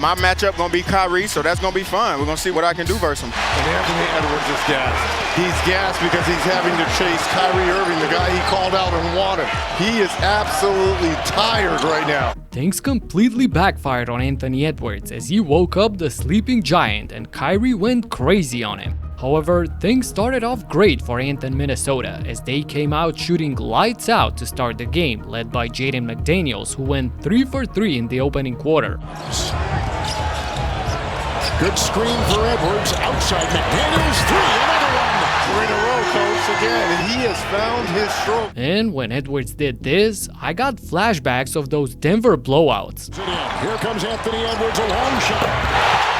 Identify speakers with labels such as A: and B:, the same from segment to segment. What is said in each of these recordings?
A: My matchup going to be Kyrie, so that's going to be fun. We're going to see what I can do versus him.
B: And Anthony Edwards is gassed. He's gassed because he's having to chase Kyrie Irving, the guy he called out and wanted. He is absolutely tired right now.
C: Things completely backfired on Anthony Edwards as he woke up the sleeping giant and Kyrie went crazy on him. However, things started off great for Anthony Minnesota as they came out shooting lights out to start the game, led by Jaden Mcdaniels, who went 3 for 3 in the opening quarter.
D: Good screen for Edwards, outside Mcdaniels, 3, another one!
B: 3 in a row, coach, again, and he has found his stroke.
C: And when Edwards did this, I got flashbacks of those Denver blowouts.
D: Here comes Anthony Edwards, a long shot.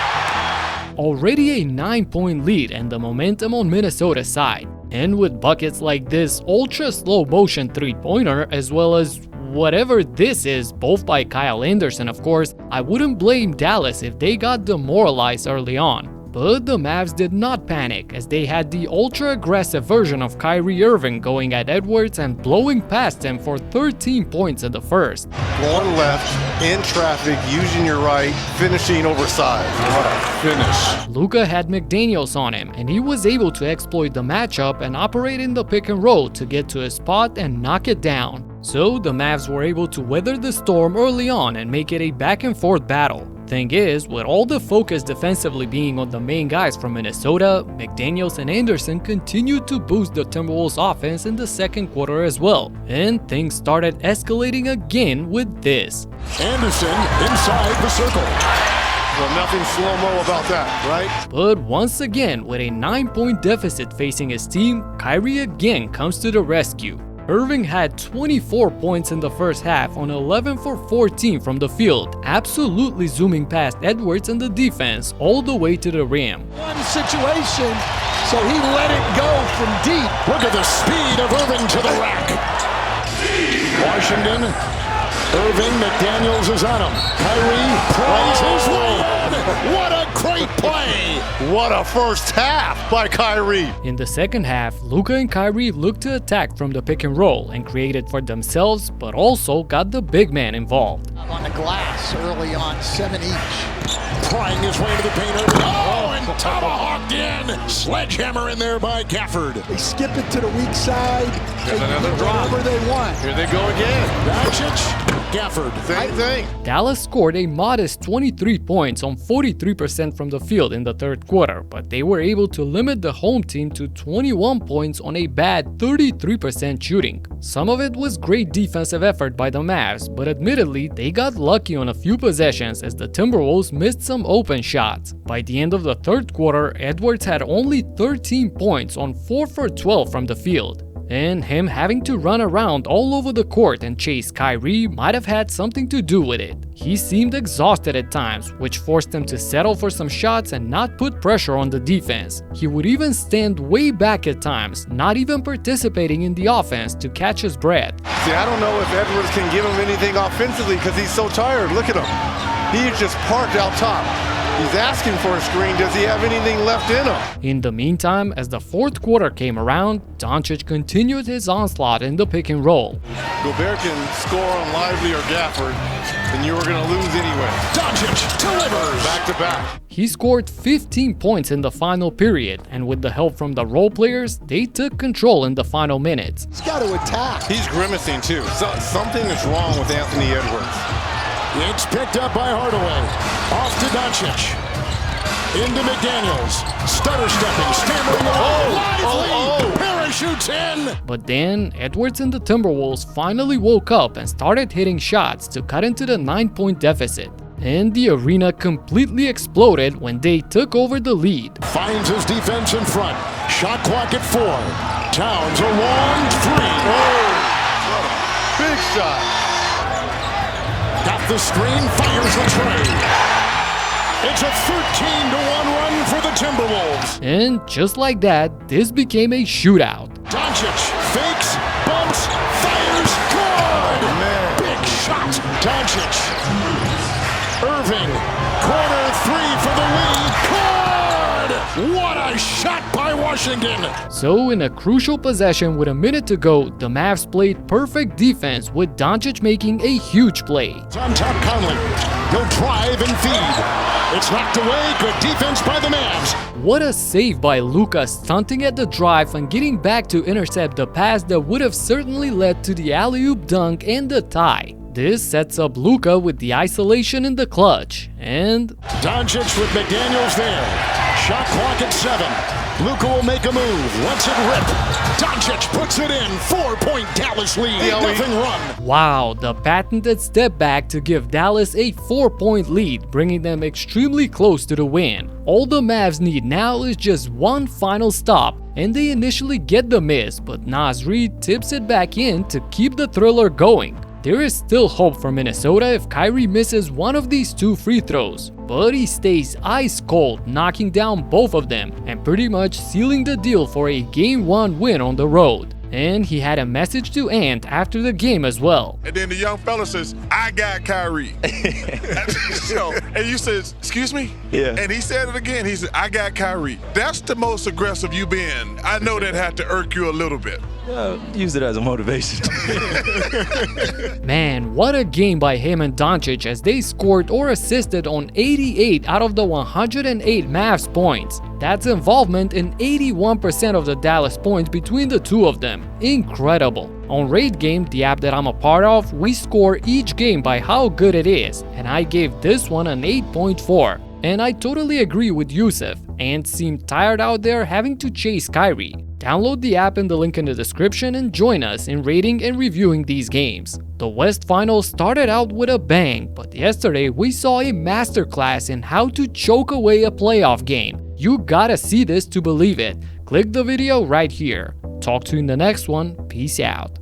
C: Already a 9-point lead and the momentum on Minnesota's side. And with buckets like this ultra slow motion 3-pointer as well as whatever this is, both by Kyle Anderson of course, I wouldn't blame Dallas if they got demoralized early on. But the Mavs did not panic as they had the ultra-aggressive version of Kyrie Irving going at Edwards and blowing past him for 13 points in the first.
B: Going left, in traffic, using your right, finishing oversized. What a finish.
C: Luka had McDaniels on him and he was able to exploit the matchup and operate in the pick and roll to get to his spot and knock it down. So the Mavs were able to weather the storm early on and make it a back and forth battle. Thing is, with all the focus defensively being on the main guys from Minnesota, McDaniels and Anderson continued to boost the Timberwolves offense in the second quarter as well. And things started escalating again with this.
D: Anderson inside the circle.
B: Well, nothing slow-mo about that, right?
C: But once again, with a 9-point deficit facing his team, Kyrie again comes to the rescue. Irving had 24 points in the first half on 11 for 14 from the field, absolutely zooming past Edwards and the defense all the way to the rim.
D: One situation, so he let it go from deep. Look at the speed of Irving to the rack. Washington, Irving, McDaniels is on him. Kyrie plays his way in. What a great play!
B: What a first half by Kyrie.
C: In the second half, Luka and Kyrie looked to attack from the pick and roll and created for themselves, but also got the big man involved.
E: On the glass early on, 7 each.
D: Prying his way to the paint. Oh, and tomahawked in. Sledgehammer in there by Gafford.
E: They skip it to the weak side.
B: There's another drop.
E: Whatever they want.
B: Here they go again.
D: Doncic, Gafford.
B: Same thing.
C: Dallas scored a modest 23 points on 43% from the field in the third quarter, but they were able to limit the home team to 21 points on a bad 33% shooting. Some of it was great defensive effort by the Mavs, but admittedly, they got lucky on a few possessions as the Timberwolves missed some open shots. By the end of the third quarter, Edwards had only 13 points on 4 for 12 from the field. And him having to run around all over the court and chase Kyrie might have had something to do with it. He seemed exhausted at times, which forced him to settle for some shots and not put pressure on the defense. He would even stand way back at times, not even participating in the offense to catch his breath.
B: See, I don't know if Edwards can give him anything offensively because he's so tired. Look at him. He's just parked out top. He's asking for a screen. Does he have anything left in him?
C: In the meantime, as the fourth quarter came around, Doncic continued his onslaught in the pick and roll.
B: Gobert can score on Lively or Gafford, and you were going to lose anyway.
D: Doncic delivers.
B: Back to back.
C: He scored 15 points in the final period, and with the help from the role players, they took control in the final minutes.
E: He's got to attack.
B: He's grimacing too. Something is wrong with Anthony Edwards.
D: It's picked up by Hardaway. Off to Doncic. Into McDaniels. Stutter stepping. Stammering. Lively. Parachutes in.
C: But then, Edwards and the Timberwolves finally woke up and started hitting shots to cut into the 9-point deficit. And the arena completely exploded when they took over the lead.
D: Finds his defense in front. Shot clock at 4. Towns a long 3.
B: Oh, what a big shot.
D: Got the screen, fires the trade. It's a 13-1 run for the Timberwolves.
C: And just like that, this became a shootout.
D: Doncic fakes, bumps, fires, good!
B: Oh, man.
D: Big shot, Doncic. Irving, corner 3 for the lead, good! What a shot by Washington. Washington.
C: So in a crucial possession with a minute to go, the Mavs played perfect defense with Doncic making a huge play.
D: It's on top, Conley. He'll drive and feed. It's knocked away. Good defense by the Mavs.
C: What a save by Luka, stunting at the drive and getting back to intercept the pass that would have certainly led to the alley-oop dunk and the tie. This sets up Luka with the isolation in the clutch, and
D: Doncic with McDaniels there. Shot clock at 7. Luka will make a move. Lets it rip. Doncic puts it in. 4-point Dallas lead. Nothing run.
C: wow, the patented step back to give Dallas a 4-point lead, bringing them extremely close to the win. All the Mavs need now is just one final stop, and they initially get the miss, but Naz Reid tips it back in to keep the thriller going. There is still hope for Minnesota if Kyrie misses one of these 2 free throws, but he stays ice cold, knocking down both of them and pretty much sealing the deal for a Game 1 win on the road. And he had a message to Ant after the game as well.
F: And then the young fella says, I got Kyrie. And you said, excuse me?
G: Yeah.
F: And he said it again. He said, I got Kyrie. That's the most aggressive you been. I know that had to irk you a little bit.
G: Use it as a motivation.
C: Man, what a game by him and Doncic as they scored or assisted on 88 out of the 108 Mavs points. That's involvement in 81% of the Dallas points between the two of them. Incredible. On Raid Game, the app that I'm a part of, we score each game by how good it is, and I gave this one an 8.4. And I totally agree with Yusuf, and seemed tired out there having to chase Kyrie. Download the app in the link in the description and join us in rating and reviewing these games. The West Finals started out with a bang, but yesterday we saw a masterclass in how to choke away a playoff game. You gotta see this to believe it. Click the video right here. Talk to you in the next one. Peace out.